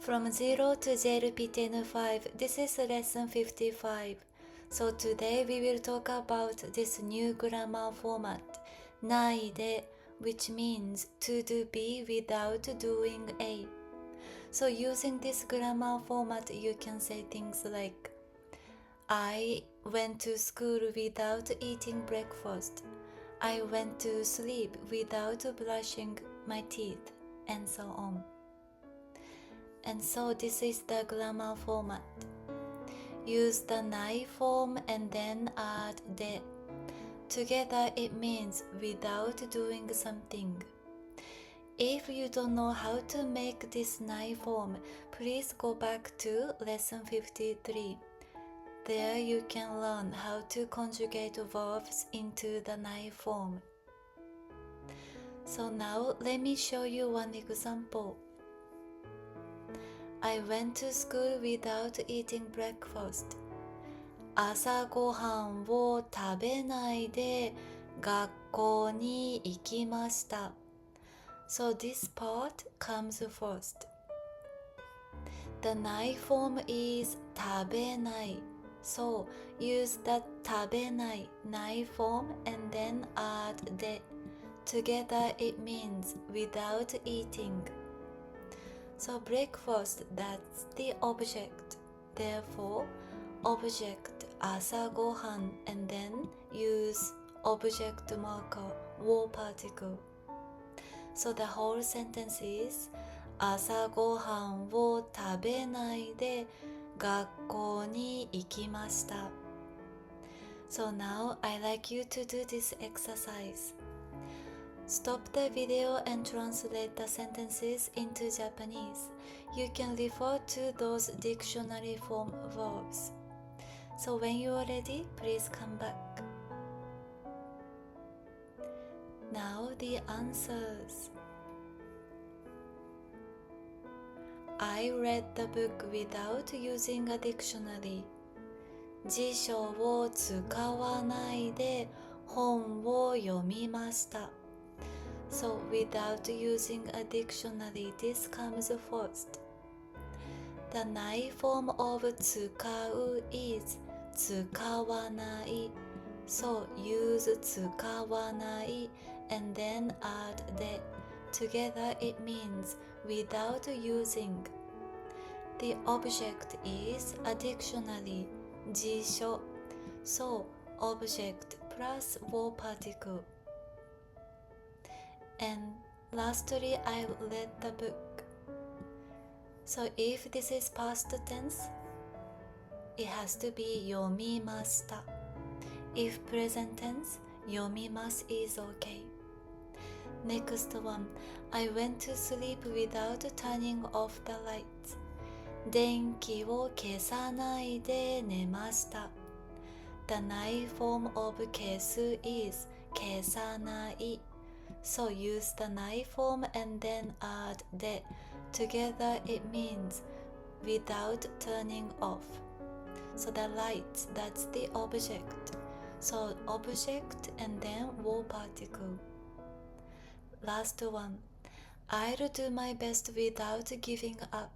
From 0 to JLPT N5, this is lesson 55. So today we will talk about this new grammar format, ないで, which means to do B without doing A. So using this grammar format, you can say things like I went to school without eating breakfast. I went to sleep without brushing my teeth, and so on. And so this is the grammar format. Use the ない form and then add で. Together it means without doing something. If you don't know how to make this ない form, please go back to lesson 53. There you can learn how to conjugate verbs into the ない form. So now let me show you one example. I went to school without eating breakfast. 朝ごはんを食べないで学校に行きました。So this part comes first. The ない form is 食べない。So use the 食べない ない form and then add で。Together it means without eating. So breakfast, that's the object. Therefore, object 朝ごはん and then use object marker を particle. So the whole sentence is 朝ごはんを食べないで学校に行きました。So now I'd like you to do this exercise. Stop the video and translate the sentences into Japanese. You can refer to those dictionary form verbs. So when you are ready, please come back. Now the answers. I read the book without using a dictionary. 辞書を使わないで本を読みました。So without using a dictionary, this comes first. The ない form of 使う is 使わない。So use 使わない and then add で。Together it means without using. The object is a dictionary, 辞書. So object plus verb particle. And lastly, I read the book. So if this is past tense, it has to be 読みました. If present tense, 読みます is okay. Next one, I went to sleep without turning off the lights. 電気を消さないで寝ました. The ない form of 消す is 消さない. So use the ない form and then add で. Together it means without turning off. So the lights, that's the object. So object and then verb particle. Last one. I'll do my best without giving up.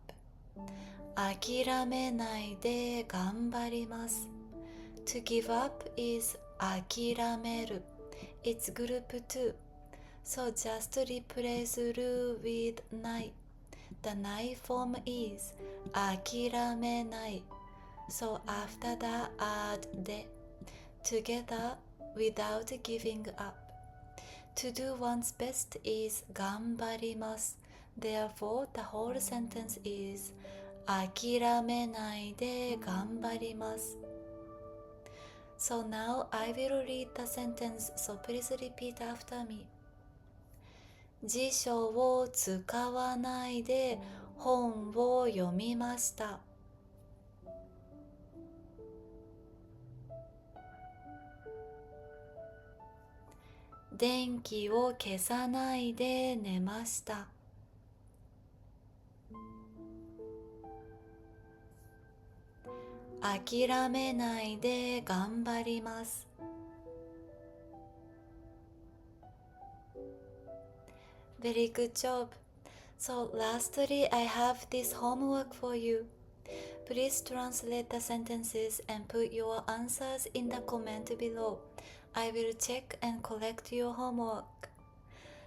諦めないで頑張ります. To give up is 諦める. It's group 2. So just replace る with ない. The ない form is 諦めない. So after that add で. Together without giving up. To do one's best is 頑張ります. Therefore the whole sentence is 諦めないで頑張ります. So now I will read the sentence, so please repeat after me. 辞書を使わないで本を読みました。電気を消さないで寝ました。諦めないで頑張ります。Very good job. So lastly, I have this homework for you. Please translate the sentences and put your answers in the comment below. I will check and correct your homework.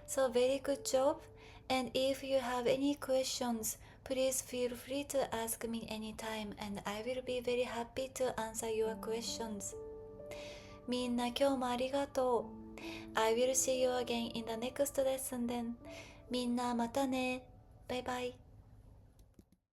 So very good job. And if you have any questions, please feel free to ask me anytime and I will be very happy to answer your questions. みんな今日もありがとう。I will see you again in the next lesson then. みんなまたね。バイバイ。